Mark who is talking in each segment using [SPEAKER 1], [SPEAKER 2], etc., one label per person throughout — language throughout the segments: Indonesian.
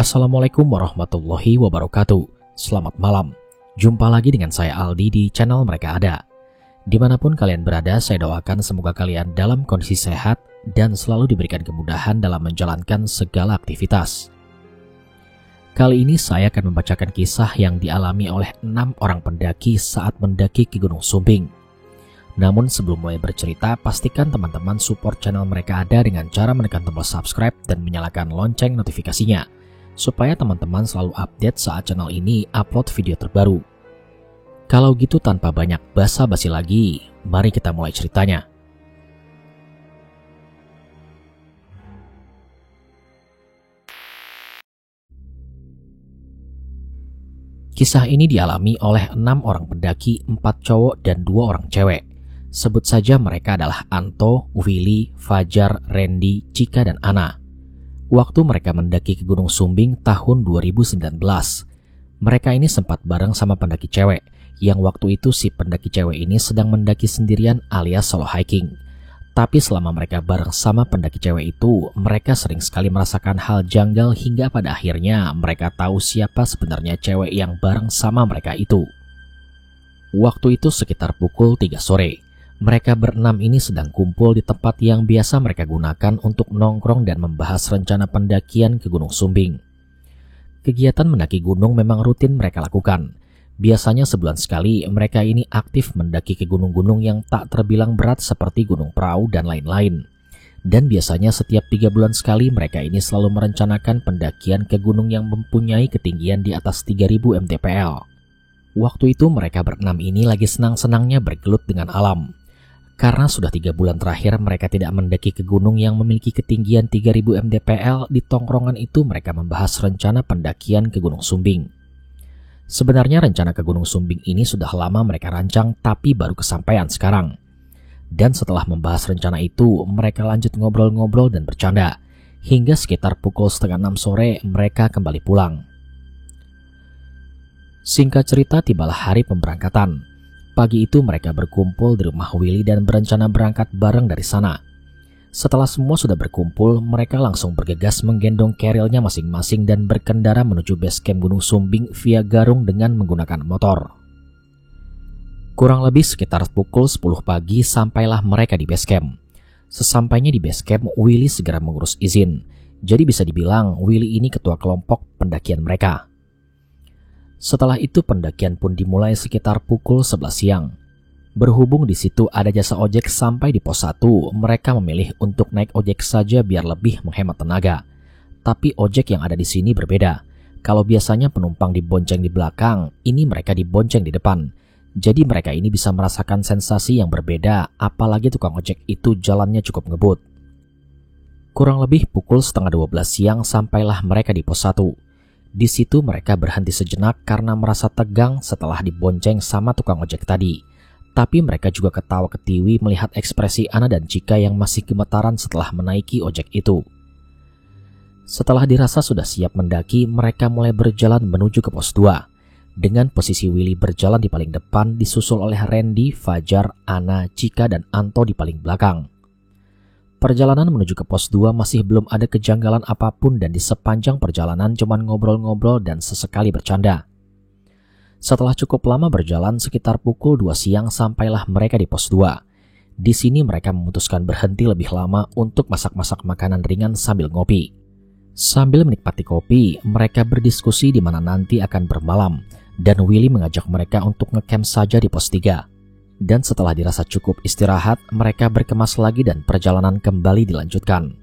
[SPEAKER 1] Assalamualaikum warahmatullahi wabarakatuh. Selamat malam. Jumpa lagi dengan saya Aldi di channel Mereka Ada. Dimanapun kalian berada, saya doakan semoga kalian dalam kondisi sehat dan selalu diberikan kemudahan dalam menjalankan segala aktivitas. Kali ini saya akan membacakan kisah yang dialami oleh 6 orang pendaki saat mendaki ke Gunung Sumbing. Namun sebelum mulai bercerita, pastikan teman-teman support channel Mereka Ada dengan cara menekan tombol subscribe dan menyalakan lonceng notifikasinya, supaya teman-teman selalu update saat channel ini upload video terbaru. Kalau gitu tanpa banyak basa-basi lagi, mari kita mulai ceritanya. Kisah ini dialami oleh 6 orang pendaki, 4 cowok dan 2 orang cewek. Sebut saja mereka adalah Anto, Willy, Fajar, Randy, Cika, dan Ana. Waktu mereka mendaki ke Gunung Sumbing tahun 2019, mereka ini sempat bareng sama pendaki cewek, yang waktu itu si pendaki cewek ini sedang mendaki sendirian alias solo hiking. Tapi selama mereka bareng sama pendaki cewek itu, mereka sering sekali merasakan hal janggal hingga pada akhirnya mereka tahu siapa sebenarnya cewek yang bareng sama mereka itu. Waktu itu sekitar pukul 3 sore. Mereka berenam ini sedang kumpul di tempat yang biasa mereka gunakan untuk nongkrong dan membahas rencana pendakian ke Gunung Sumbing. Kegiatan mendaki gunung memang rutin mereka lakukan. Biasanya sebulan sekali mereka ini aktif mendaki ke gunung-gunung yang tak terbilang berat seperti Gunung Prau dan lain-lain. Dan biasanya setiap 3 bulan sekali mereka ini selalu merencanakan pendakian ke gunung yang mempunyai ketinggian di atas 3000 mdpl. Waktu itu mereka berenam ini lagi senang-senangnya bergelut dengan alam. Karena sudah 3 bulan terakhir mereka tidak mendaki ke gunung yang memiliki ketinggian 3000 mdpl, di tongkrongan itu mereka membahas rencana pendakian ke Gunung Sumbing. Sebenarnya rencana ke Gunung Sumbing ini sudah lama mereka rancang, tapi baru kesampaian sekarang. Dan setelah membahas rencana itu, mereka lanjut ngobrol-ngobrol dan bercanda. Hingga sekitar pukul 5:30 sore mereka kembali pulang. Singkat cerita, tibalah hari pemberangkatan. Pagi itu mereka berkumpul di rumah Willy dan berencana berangkat bareng dari sana. Setelah semua sudah berkumpul, mereka langsung bergegas menggendong kerilnya masing-masing dan berkendara menuju base camp Gunung Sumbing via Garung dengan menggunakan motor. Kurang lebih sekitar pukul 10 pagi sampailah mereka di base camp. Sesampainya di base camp, Willy segera mengurus izin. Jadi bisa dibilang Willy ini ketua kelompok pendakian mereka. Setelah itu pendakian pun dimulai sekitar pukul 11 siang. Berhubung di situ ada jasa ojek, sampai di pos 1 mereka memilih untuk naik ojek saja biar lebih menghemat tenaga. Tapi ojek yang ada di sini berbeda. Kalau biasanya penumpang dibonceng di belakang, ini mereka dibonceng di depan. Jadi mereka ini bisa merasakan sensasi yang berbeda, apalagi tukang ojek itu jalannya cukup ngebut. Kurang lebih pukul 11:30 siang sampailah mereka di pos 1. Di situ mereka berhenti sejenak karena merasa tegang setelah dibonceng sama tukang ojek tadi. Tapi mereka juga ketawa ketiwi melihat ekspresi Ana dan Cika yang masih gemetaran setelah menaiki ojek itu. Setelah dirasa sudah siap mendaki, mereka mulai berjalan menuju ke pos 2. Dengan posisi Willy berjalan di paling depan, disusul oleh Randy, Fajar, Ana, Cika, dan Anto di paling belakang. Perjalanan menuju ke pos 2 masih belum ada kejanggalan apapun dan di sepanjang perjalanan cuman ngobrol-ngobrol dan sesekali bercanda. Setelah cukup lama berjalan, sekitar pukul 2 siang sampailah mereka di pos 2. Di sini mereka memutuskan berhenti lebih lama untuk masak-masak makanan ringan sambil ngopi. Sambil menikmati kopi, mereka berdiskusi di mana nanti akan bermalam dan Willy mengajak mereka untuk ngecamp saja di pos 3. Dan setelah dirasa cukup istirahat, mereka berkemas lagi dan perjalanan kembali dilanjutkan.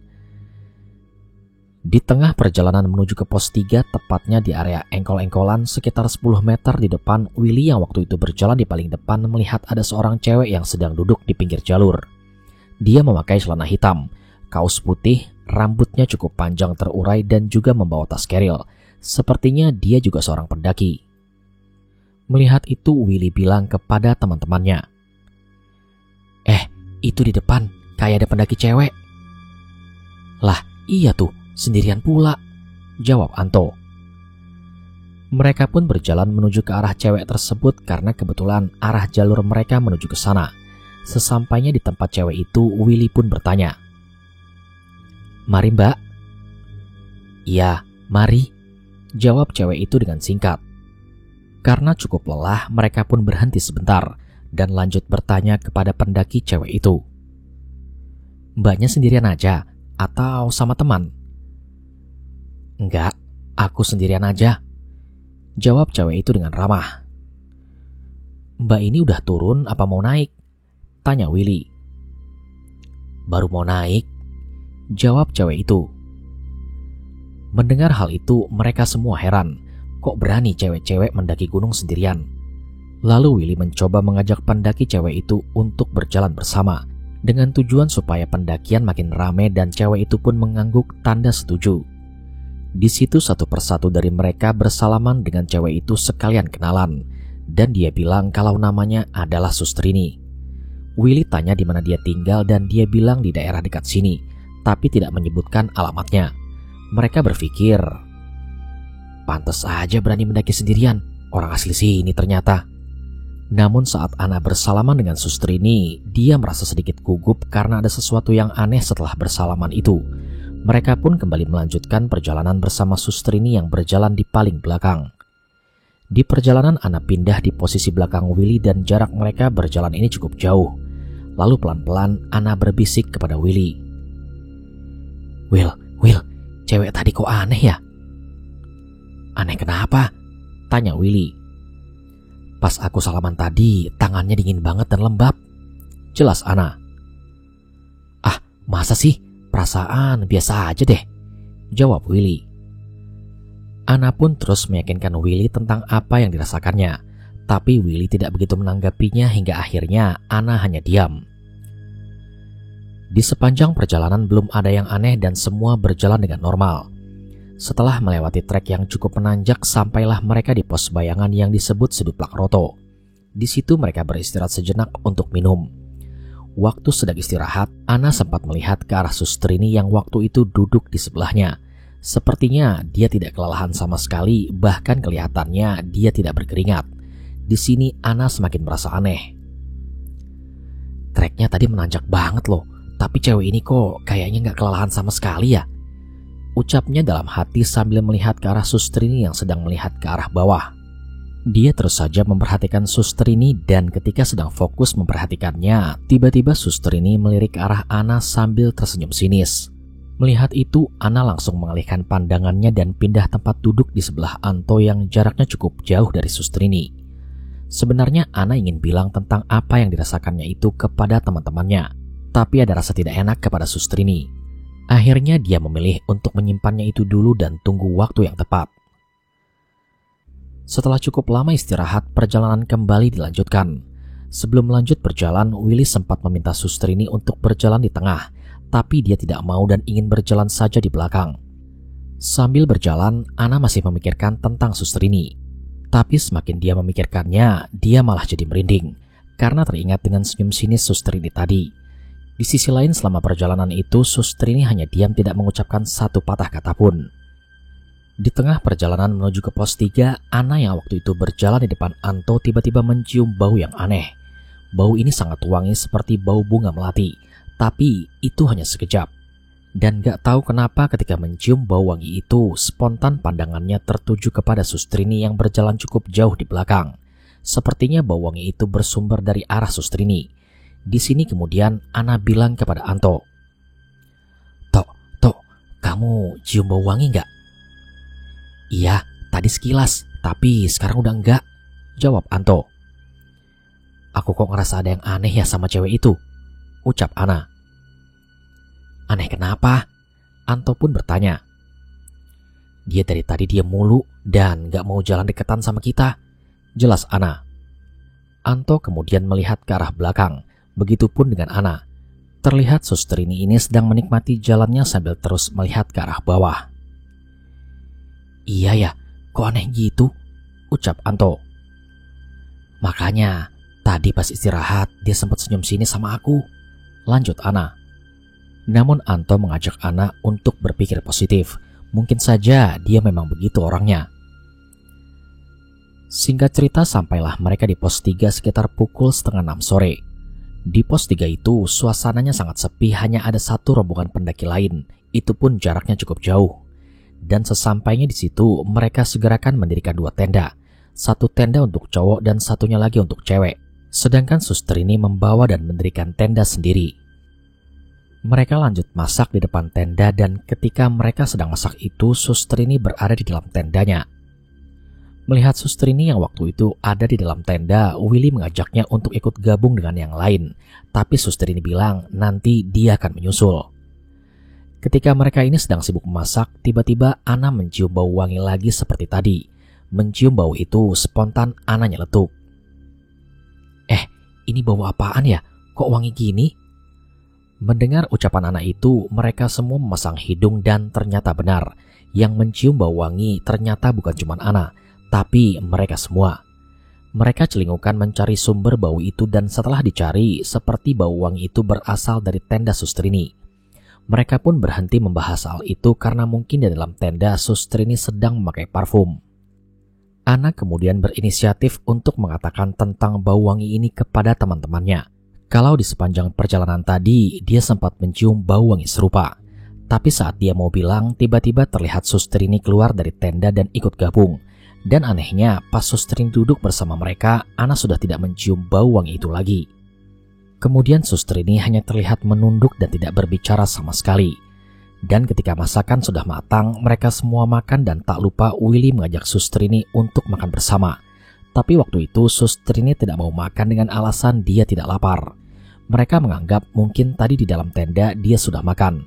[SPEAKER 1] Di tengah perjalanan menuju ke pos 3, tepatnya di area engkol-engkolan sekitar 10 meter di depan, Willy yang waktu itu berjalan di paling depan melihat ada seorang cewek yang sedang duduk di pinggir jalur. Dia memakai celana hitam, kaos putih, rambutnya cukup panjang terurai dan juga membawa tas keril. Sepertinya dia juga seorang pendaki. Melihat itu, Willy bilang kepada teman-temannya, itu di depan, kayak ada pendaki cewek." "Lah, iya tuh, sendirian pula," jawab Anto. Mereka pun berjalan menuju ke arah cewek tersebut karena kebetulan arah jalur mereka menuju ke sana. Sesampainya di tempat cewek itu, Willy pun bertanya, "Mari, Mbak?" "Iya, mari," Jawab cewek itu dengan singkat. Karena cukup lelah, mereka pun berhenti sebentar dan lanjut bertanya kepada pendaki cewek itu. Mbaknya sendirian aja atau sama teman? Enggak, aku sendirian aja. Jawab cewek itu dengan ramah. Mbak ini udah turun apa mau naik? Tanya Willy. Baru mau naik, jawab cewek itu. Mendengar hal itu, mereka semua heran. Kok berani cewek-cewek mendaki gunung sendirian? Lalu Willy mencoba mengajak pendaki cewek itu untuk berjalan bersama, dengan tujuan supaya pendakian makin rame dan cewek itu pun mengangguk tanda setuju. Di situ satu persatu dari mereka bersalaman dengan cewek itu sekalian kenalan, dan dia bilang kalau namanya adalah Sustrini. Willy tanya di mana dia tinggal dan dia bilang di daerah dekat sini, tapi tidak menyebutkan alamatnya. Mereka berpikir, pantas aja berani mendaki sendirian, orang asli sini ternyata. Namun saat Ana bersalaman dengan Sustrini, dia merasa sedikit gugup karena ada sesuatu yang aneh setelah bersalaman itu. Mereka pun kembali melanjutkan perjalanan bersama Sustrini yang berjalan di paling belakang. Di perjalanan Ana pindah di posisi belakang Willy dan jarak mereka berjalan ini cukup jauh. Lalu pelan-pelan Ana berbisik kepada Willy. Will, cewek tadi kok aneh ya? Aneh kenapa? Tanya Willy. Pas aku salaman tadi, tangannya dingin banget dan lembab. Jelas Ana. Ah, masa sih? Perasaan biasa aja deh, jawab Willy. Ana pun terus meyakinkan Willy tentang apa yang dirasakannya, tapi Willy tidak begitu menanggapinya hingga akhirnya Ana hanya diam. Di sepanjang perjalanan belum ada yang aneh dan semua berjalan dengan normal. Setelah melewati trek yang cukup menanjak, sampailah mereka di pos bayangan yang disebut Seduplak Roto. Di situ mereka beristirahat sejenak untuk minum. Waktu sedang istirahat, Ana sempat melihat ke arah Sustrini yang waktu itu duduk di sebelahnya. Sepertinya dia tidak kelelahan sama sekali, bahkan kelihatannya dia tidak berkeringat. Di sini Ana semakin merasa aneh. Treknya tadi menanjak banget loh, tapi cewek ini kok kayaknya nggak kelelahan sama sekali ya? Ucapnya dalam hati sambil melihat ke arah Sustrini yang sedang melihat ke arah bawah. Dia terus saja memperhatikan Sustrini dan ketika sedang fokus memperhatikannya, tiba-tiba Sustrini melirik ke arah Ana sambil tersenyum sinis. Melihat itu, Ana langsung mengalihkan pandangannya dan pindah tempat duduk di sebelah Anto yang jaraknya cukup jauh dari Sustrini. Sebenarnya Ana ingin bilang tentang apa yang dirasakannya itu kepada teman-temannya, tapi ada rasa tidak enak kepada Sustrini. Akhirnya dia memilih untuk menyimpannya itu dulu dan tunggu waktu yang tepat. Setelah cukup lama istirahat, perjalanan kembali dilanjutkan. Sebelum lanjut berjalan, Willy sempat meminta Sustrini untuk berjalan di tengah, tapi dia tidak mau dan ingin berjalan saja di belakang. Sambil berjalan, Ana masih memikirkan tentang Sustrini. Tapi semakin dia memikirkannya, dia malah jadi merinding, karena teringat dengan senyum sinis Sustrini tadi. Di sisi lain selama perjalanan itu, Sustrini hanya diam tidak mengucapkan satu patah kata pun. Di tengah perjalanan menuju ke pos 3, Ana yang waktu itu berjalan di depan Anto tiba-tiba mencium bau yang aneh. Bau ini sangat wangi seperti bau bunga melati, tapi itu hanya sekejap. Dan gak tahu kenapa ketika mencium bau wangi itu, spontan pandangannya tertuju kepada Sustrini yang berjalan cukup jauh di belakang. Sepertinya bau wangi itu bersumber dari arah Sustrini. Di sini kemudian Ana bilang kepada Anto, Tok, kamu cium bau wangi gak? Iya, tadi sekilas, tapi sekarang udah enggak, jawab Anto. Aku kok ngerasa ada yang aneh ya sama cewek itu, ucap Ana. Aneh kenapa? Anto pun bertanya. Dia dari tadi diam mulu dan gak mau jalan deketan sama kita, jelas Ana. Anto kemudian melihat ke arah belakang, begitupun dengan Ana. Terlihat Sustrini ini sedang menikmati jalannya sambil terus melihat ke arah bawah. Iya ya, kok aneh gitu, ucap Anto. Makanya, tadi pas istirahat dia sempat senyum sini sama aku, lanjut Ana. Namun Anto mengajak Ana untuk berpikir positif. Mungkin saja dia memang begitu orangnya. Singkat cerita, sampailah mereka di pos 3 sekitar pukul 5:30 sore. Di pos 3 itu suasananya sangat sepi, hanya ada satu rombongan pendaki lain. Itu pun jaraknya cukup jauh. Dan sesampainya di situ, mereka segerakan mendirikan 2 tenda. 1 tenda untuk cowok dan satunya lagi untuk cewek. Sedangkan suster ini membawa dan mendirikan tenda sendiri. Mereka lanjut masak di depan tenda dan ketika mereka sedang masak itu, suster ini berada di dalam tendanya. Melihat suster ini yang waktu itu ada di dalam tenda, Willy mengajaknya untuk ikut gabung dengan yang lain. Tapi suster ini bilang nanti dia akan menyusul. Ketika mereka ini sedang sibuk memasak, tiba-tiba Anna mencium bau wangi lagi seperti tadi. Mencium bau itu, spontan Anna nyeletuk. Ini bau apaan ya? Kok wangi gini? Mendengar ucapan Anna itu, mereka semua memasang hidung dan ternyata benar. Yang mencium bau wangi ternyata bukan cuma Anna, tapi mereka semua. Mereka celingukan mencari sumber bau itu dan setelah dicari, seperti bau wangi itu berasal dari tenda suster ini. Mereka pun berhenti membahas hal itu karena mungkin di dalam tenda suster ini sedang memakai parfum. Anna kemudian berinisiatif untuk mengatakan tentang bau wangi ini kepada teman-temannya. Kalau di sepanjang perjalanan tadi, dia sempat mencium bau wangi serupa. Tapi saat dia mau bilang, tiba-tiba terlihat suster ini keluar dari tenda dan ikut gabung. Dan anehnya, pas suster ini duduk bersama mereka, Anna sudah tidak mencium bau wangi itu lagi. Kemudian suster ini hanya terlihat menunduk dan tidak berbicara sama sekali. Dan ketika masakan sudah matang, mereka semua makan dan tak lupa Willy mengajak suster ini untuk makan bersama. Tapi waktu itu suster ini tidak mau makan dengan alasan dia tidak lapar. Mereka menganggap mungkin tadi di dalam tenda dia sudah makan.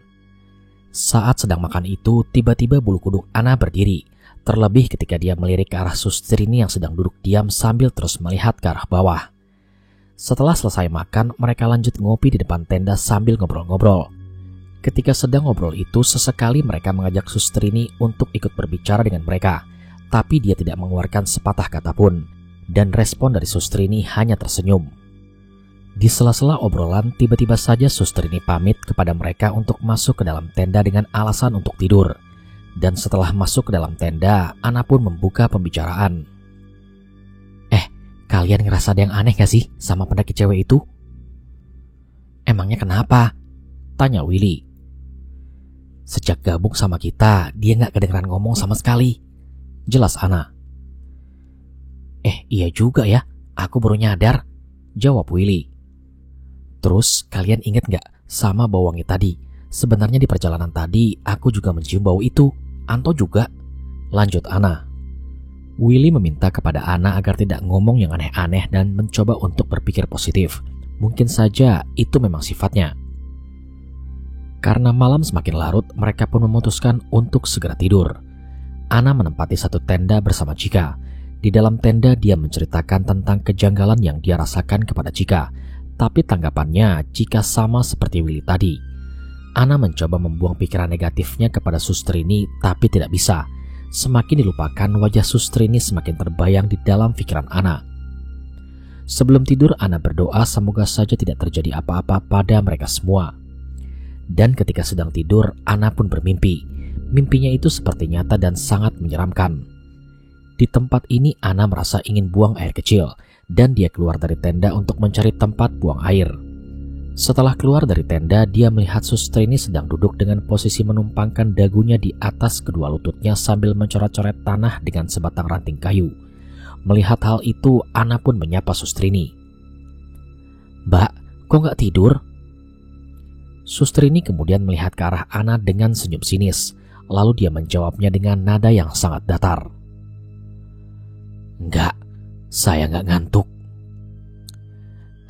[SPEAKER 1] Saat sedang makan itu, tiba-tiba bulu kuduk Anna berdiri. Terlebih ketika dia melirik ke arah suster ini yang sedang duduk diam sambil terus melihat ke arah bawah. Setelah selesai makan, mereka lanjut ngopi di depan tenda sambil ngobrol-ngobrol. Ketika sedang ngobrol itu, sesekali mereka mengajak suster ini untuk ikut berbicara dengan mereka. Tapi dia tidak mengeluarkan sepatah kata pun. Dan respon dari suster ini hanya tersenyum. Di sela-sela obrolan, tiba-tiba saja suster ini pamit kepada mereka untuk masuk ke dalam tenda dengan alasan untuk tidur. Dan setelah masuk ke dalam tenda, Anna pun membuka pembicaraan. Kalian ngerasa ada yang aneh gak sih sama pendaki cewek itu? Emangnya kenapa? Tanya Willy. Sejak gabung sama kita, dia gak kedengeran ngomong sama sekali. Jelas Anna. Iya juga ya, aku baru nyadar. Jawab Willy. Terus kalian inget gak sama bau wangi tadi? Sebenarnya di perjalanan tadi, aku juga mencium bau itu. Anto juga. Lanjut Anna. Willy meminta kepada Anna agar tidak ngomong yang aneh-aneh dan mencoba untuk berpikir positif. Mungkin saja itu memang sifatnya. Karena malam semakin larut, mereka pun memutuskan untuk segera tidur. Anna menempati satu tenda bersama Chika. Di dalam tenda dia menceritakan tentang kejanggalan yang dia rasakan kepada Chika. Tapi tanggapannya Chika sama seperti Willy tadi. Anna mencoba membuang pikiran negatifnya kepada suster ini, tapi tidak bisa. Semakin dilupakan, wajah suster ini semakin terbayang di dalam pikiran Anna. Sebelum tidur, Anna berdoa semoga saja tidak terjadi apa-apa pada mereka semua. Dan ketika sedang tidur, Anna pun bermimpi. Mimpinya itu seperti nyata dan sangat menyeramkan. Di tempat ini, Anna merasa ingin buang air kecil, dan dia keluar dari tenda untuk mencari tempat buang air. Setelah keluar dari tenda, dia melihat suster ini sedang duduk dengan posisi menumpangkan dagunya di atas kedua lututnya sambil mencoret-coret tanah dengan sebatang ranting kayu. Melihat hal itu, Anna pun menyapa suster ini. Mbak, kok nggak tidur? Suster ini kemudian melihat ke arah Anna dengan senyum sinis. Lalu dia menjawabnya dengan nada yang sangat datar. Enggak, saya nggak ngantuk.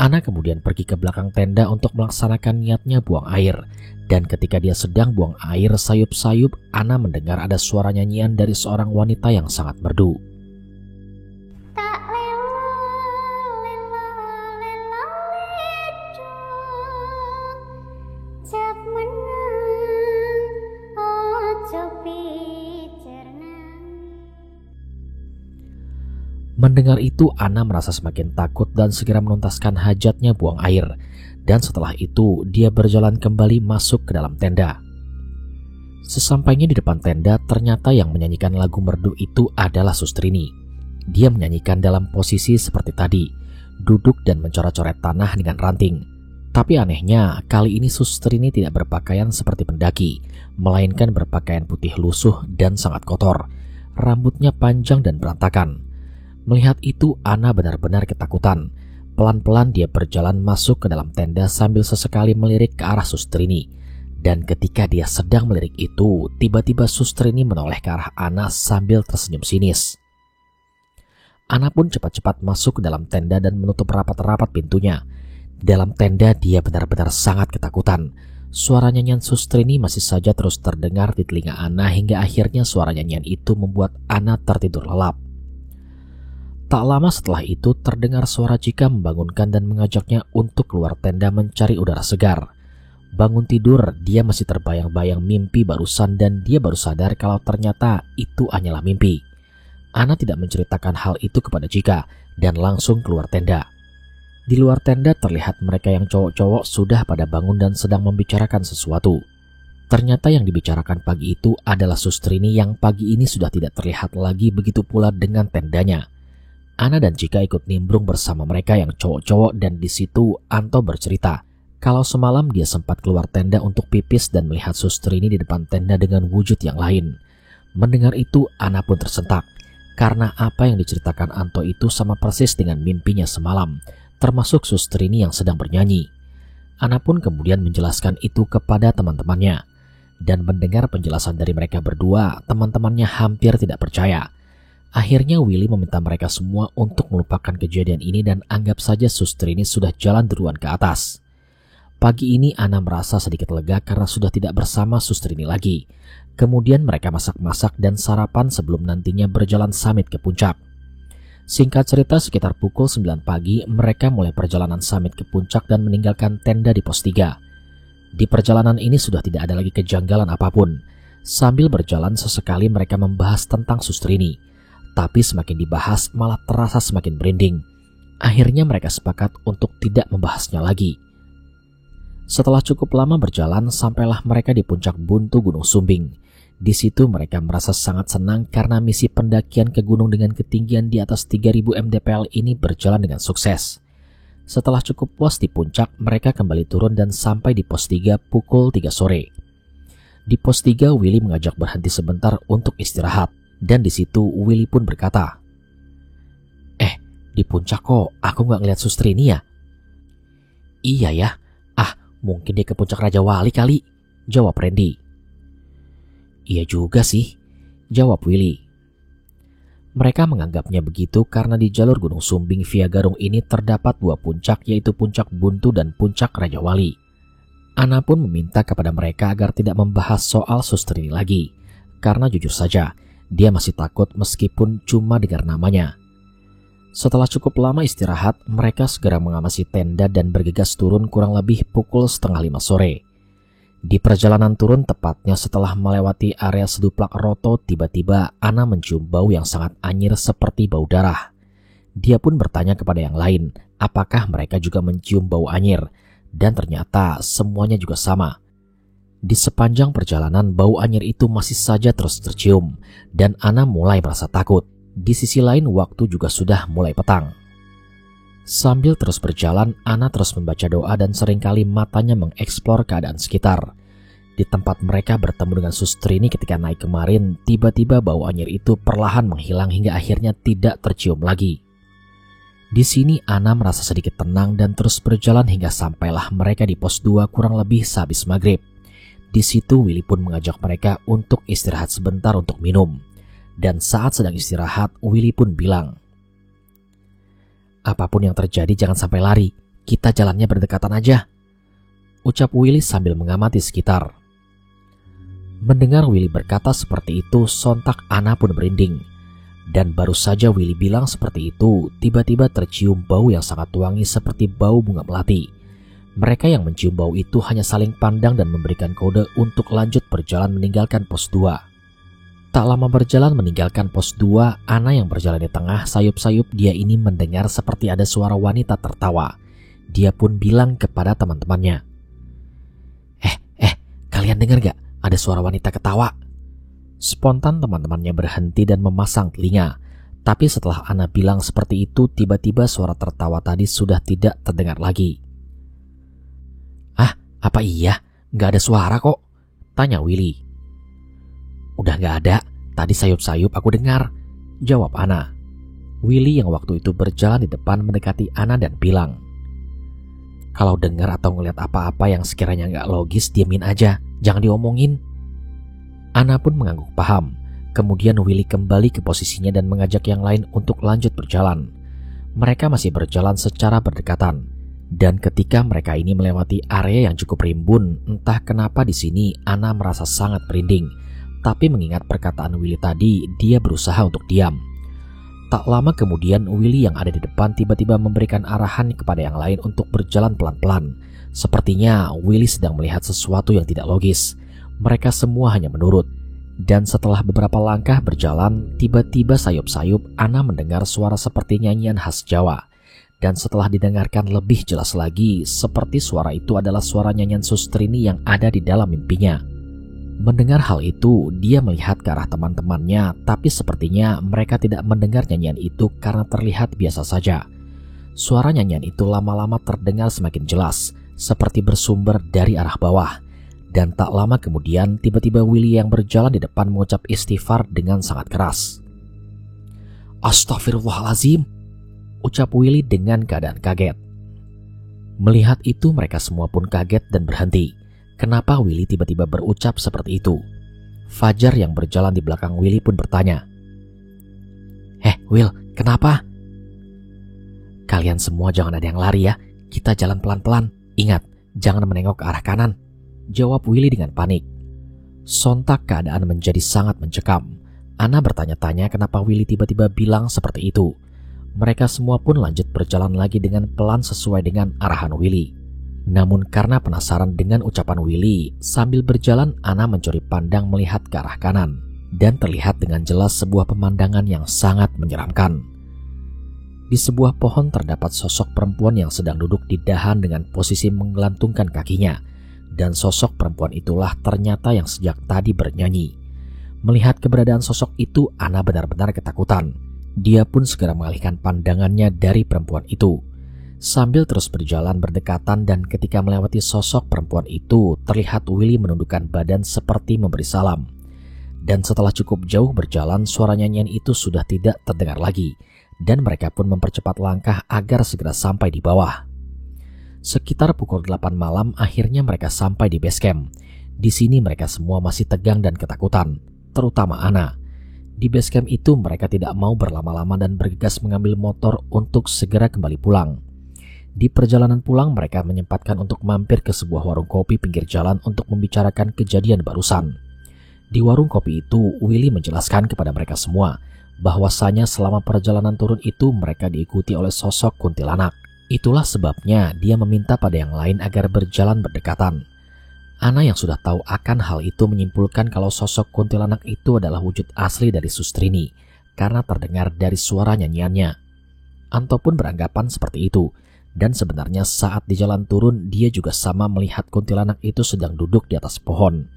[SPEAKER 1] Anna kemudian pergi ke belakang tenda untuk melaksanakan niatnya buang air. Dan ketika dia sedang buang air sayup-sayup, Anna mendengar ada suara nyanyian dari seorang wanita yang sangat merdu. Mendengar itu, Anna merasa semakin takut dan segera menuntaskan hajatnya buang air. Dan setelah itu, dia berjalan kembali masuk ke dalam tenda. Sesampainya di depan tenda, ternyata yang menyanyikan lagu merdu itu adalah suster ini. Dia menyanyikan dalam posisi seperti tadi, duduk dan mencoret-coret tanah dengan ranting. Tapi anehnya, kali ini suster ini tidak berpakaian seperti pendaki, melainkan berpakaian putih lusuh dan sangat kotor. Rambutnya panjang dan berantakan. Melihat itu, Ana benar-benar ketakutan. Pelan-pelan dia berjalan masuk ke dalam tenda sambil sesekali melirik ke arah Sustrini. Dan ketika dia sedang melirik itu, tiba-tiba Sustrini menoleh ke arah Ana sambil tersenyum sinis. Ana pun cepat-cepat masuk ke dalam tenda dan menutup rapat-rapat pintunya. Dalam tenda dia benar-benar sangat ketakutan. Suara nyanyian Sustrini masih saja terus terdengar di telinga Ana hingga akhirnya suara nyanyian itu membuat Ana tertidur lelap. Tak lama setelah itu terdengar suara Cika membangunkan dan mengajaknya untuk keluar tenda mencari udara segar. Bangun tidur, dia masih terbayang-bayang mimpi barusan dan dia baru sadar kalau ternyata itu hanyalah mimpi. Ana tidak menceritakan hal itu kepada Cika dan langsung keluar tenda. Di luar tenda terlihat mereka yang cowok-cowok sudah pada bangun dan sedang membicarakan sesuatu. Ternyata yang dibicarakan pagi itu adalah Sustrini yang pagi ini sudah tidak terlihat lagi, begitu pula dengan tendanya. Ana dan Cika ikut nimbrung bersama mereka yang cowok-cowok dan di situ Anto bercerita kalau semalam dia sempat keluar tenda untuk pipis dan melihat Sustrini di depan tenda dengan wujud yang lain. Mendengar itu Ana pun tersentak karena apa yang diceritakan Anto itu sama persis dengan mimpinya semalam, termasuk Sustrini yang sedang bernyanyi. Ana pun kemudian menjelaskan itu kepada teman-temannya. Dan mendengar penjelasan dari mereka berdua, teman-temannya hampir tidak percaya. Akhirnya Willy meminta mereka semua untuk melupakan kejadian ini dan anggap saja Sustrini sudah jalan duluan ke atas. Pagi ini Ana merasa sedikit lega karena sudah tidak bersama Sustrini lagi. Kemudian mereka masak-masak dan sarapan sebelum nantinya berjalan summit ke puncak. Singkat cerita, sekitar pukul 9 pagi mereka mulai perjalanan summit ke puncak dan meninggalkan tenda di pos 3. Di perjalanan ini sudah tidak ada lagi kejanggalan apapun. Sambil berjalan sesekali mereka membahas tentang Sustrini. Tapi semakin dibahas malah terasa semakin merinding. Akhirnya mereka sepakat untuk tidak membahasnya lagi. Setelah cukup lama berjalan, sampailah mereka di puncak Buntu Gunung Sumbing. Di situ mereka merasa sangat senang karena misi pendakian ke gunung dengan ketinggian di atas 3000 mdpl ini berjalan dengan sukses. Setelah cukup puas di puncak, mereka kembali turun dan sampai di pos 3 pukul 3 sore. Di pos 3, Willy mengajak berhenti sebentar untuk istirahat. Dan di situ Willy pun berkata, di puncak kok aku nggak ngeliat Sustrini ya? Iya ya, mungkin dia ke puncak Raja Wali kali, jawab Randy. Iya juga sih, jawab Willy. Mereka menganggapnya begitu karena di jalur Gunung Sumbing via Garung ini terdapat 2 puncak, yaitu puncak Buntu dan puncak Raja Wali. Ana pun meminta kepada mereka agar tidak membahas soal Sustrini lagi, karena jujur saja, dia masih takut meskipun cuma dengar namanya. Setelah cukup lama istirahat, mereka segera mengamasi tenda dan bergegas turun kurang lebih pukul 4:30 sore. Di perjalanan turun, tepatnya setelah melewati area Seduplak Roto, tiba-tiba Ana mencium bau yang sangat anyir seperti bau darah. Dia pun bertanya kepada yang lain, apakah mereka juga mencium bau anyir, dan ternyata semuanya juga sama. Di sepanjang perjalanan, bau anyir itu masih saja terus tercium, dan Ana mulai merasa takut. Di sisi lain, waktu juga sudah mulai petang. Sambil terus berjalan, Ana terus membaca doa dan seringkali matanya mengeksplor keadaan sekitar. Di tempat mereka bertemu dengan Sustrini ketika naik kemarin, tiba-tiba bau anyir itu perlahan menghilang hingga akhirnya tidak tercium lagi. Di sini Ana merasa sedikit tenang dan terus berjalan hingga sampailah mereka di pos 2 kurang lebih sehabis maghrib. Di situ Willy pun mengajak mereka untuk istirahat sebentar untuk minum. Dan saat sedang istirahat, Willy pun bilang, apapun yang terjadi jangan sampai lari, kita jalannya berdekatan aja, ucap Willy sambil mengamati sekitar. Mendengar Willy berkata seperti itu, sontak Ana pun merinding. Dan baru saja Willy bilang seperti itu, tiba-tiba tercium bau yang sangat wangi seperti bau bunga melati. Mereka yang mencium bau itu hanya saling pandang dan memberikan kode untuk lanjut berjalan meninggalkan pos 2. Tak lama berjalan meninggalkan pos 2, Ana yang berjalan di tengah, sayup-sayup dia ini mendengar seperti ada suara wanita tertawa. Dia pun bilang kepada teman-temannya, kalian dengar gak? Ada suara wanita ketawa. Spontan teman-temannya berhenti dan memasang telinga. Tapi setelah Ana bilang seperti itu, tiba-tiba suara tertawa tadi sudah tidak terdengar lagi. Apa iya? Gak ada suara kok? Tanya Willy. Udah gak ada, tadi sayup-sayup aku dengar, jawab Ana. Willy yang waktu itu berjalan di depan mendekati Ana dan bilang, kalau dengar atau ngeliat apa-apa yang sekiranya gak logis, diemin aja, jangan diomongin. Ana pun mengangguk paham. Kemudian Willy kembali ke posisinya dan mengajak yang lain untuk lanjut berjalan. Mereka masih berjalan secara berdekatan. Dan ketika mereka ini melewati area yang cukup rimbun, entah kenapa di sini Ana merasa sangat merinding. Tapi mengingat perkataan Willy tadi, dia berusaha untuk diam. Tak lama kemudian Willy yang ada di depan tiba-tiba memberikan arahan kepada yang lain untuk berjalan pelan-pelan. Sepertinya Willy sedang melihat sesuatu yang tidak logis. Mereka semua hanya menurut. Dan setelah beberapa langkah berjalan, tiba-tiba sayup-sayup Ana mendengar suara seperti nyanyian khas Jawa. Dan setelah didengarkan lebih jelas lagi, seperti suara itu adalah suara nyanyian Sustrini yang ada di dalam mimpinya. Mendengar hal itu, dia melihat ke arah teman-temannya, tapi sepertinya mereka tidak mendengar nyanyian itu karena terlihat biasa saja. Suara nyanyian itu lama-lama terdengar semakin jelas, seperti bersumber dari arah bawah. Dan tak lama kemudian, tiba-tiba Willy yang berjalan di depan mengucap istighfar dengan sangat keras. Astagfirullahalazim, ucap Willy dengan keadaan kaget. Melihat itu mereka semua pun kaget dan berhenti. Kenapa Willy tiba-tiba berucap seperti itu? Fajar yang berjalan di belakang Willy pun bertanya. Will, kenapa? Kalian semua jangan ada yang lari ya, kita jalan pelan-pelan. Ingat, jangan menengok ke arah kanan, jawab Willy dengan panik. Sontak keadaan menjadi sangat mencekam. Ana bertanya-tanya kenapa Willy tiba-tiba bilang seperti itu. Mereka semua pun lanjut berjalan lagi dengan pelan sesuai dengan arahan Willy. Namun karena penasaran dengan ucapan Willy, sambil berjalan Ana mencuri pandang melihat ke arah kanan. Dan terlihat dengan jelas sebuah pemandangan yang sangat menyeramkan. Di sebuah pohon terdapat sosok perempuan yang sedang duduk di dahan dengan posisi menggelantungkan kakinya. Dan sosok perempuan itulah ternyata yang sejak tadi bernyanyi. Melihat keberadaan sosok itu, Ana benar-benar ketakutan. Dia pun segera mengalihkan pandangannya dari perempuan itu. Sambil terus berjalan berdekatan dan ketika melewati sosok perempuan itu, terlihat Willy menundukkan badan seperti memberi salam. Dan setelah cukup jauh berjalan, suara nyanyian itu sudah tidak terdengar lagi. Dan mereka pun mempercepat langkah agar segera sampai di bawah. Sekitar pukul 8 malam akhirnya mereka sampai di base camp. Di sini mereka semua masih tegang dan ketakutan, terutama Ana. Di base camp itu mereka tidak mau berlama-lama dan bergegas mengambil motor untuk segera kembali pulang. Di perjalanan pulang mereka menyempatkan untuk mampir ke sebuah warung kopi pinggir jalan untuk membicarakan kejadian barusan. Di warung kopi itu Willy menjelaskan kepada mereka semua bahwasanya selama perjalanan turun itu mereka diikuti oleh sosok kuntilanak. Itulah sebabnya dia meminta pada yang lain agar berjalan berdekatan. Ana yang sudah tahu akan hal itu menyimpulkan kalau sosok kuntilanak itu adalah wujud asli dari Sustrini karena terdengar dari suara nyanyiannya. Anto pun beranggapan seperti itu, dan sebenarnya saat di jalan turun dia juga sama melihat kuntilanak itu sedang duduk di atas pohon.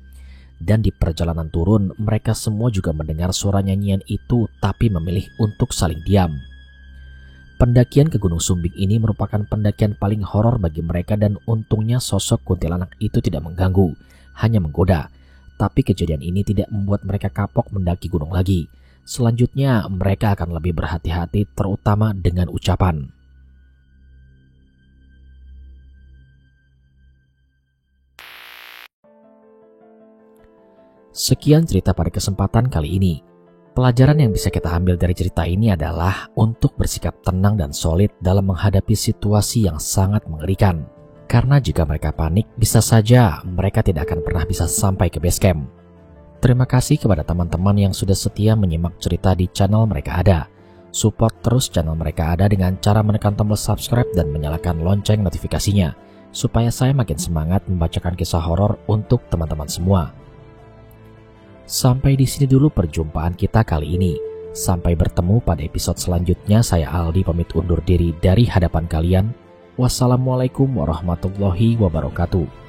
[SPEAKER 1] Dan di perjalanan turun mereka semua juga mendengar suara nyanyian itu tapi memilih untuk saling diam. Pendakian ke Gunung Sumbing ini merupakan pendakian paling horor bagi mereka dan untungnya sosok kuntilanak itu tidak mengganggu, hanya menggoda. Tapi kejadian ini tidak membuat mereka kapok mendaki gunung lagi. Selanjutnya mereka akan lebih berhati-hati terutama dengan ucapan. Sekian cerita pada kesempatan kali ini. Pelajaran yang bisa kita ambil dari cerita ini adalah untuk bersikap tenang dan solid dalam menghadapi situasi yang sangat mengerikan. Karena jika mereka panik, bisa saja mereka tidak akan pernah bisa sampai ke base camp. Terima kasih kepada teman-teman yang sudah setia menyimak cerita di channel Mereka Ada. Support terus channel Mereka Ada dengan cara menekan tombol subscribe dan menyalakan lonceng notifikasinya, supaya saya makin semangat membacakan kisah horor untuk teman-teman semua. Sampai di sini dulu perjumpaan kita kali ini. Sampai bertemu pada episode selanjutnya. Saya Aldi pamit undur diri dari hadapan kalian. Wassalamualaikum warahmatullahi wabarakatuh.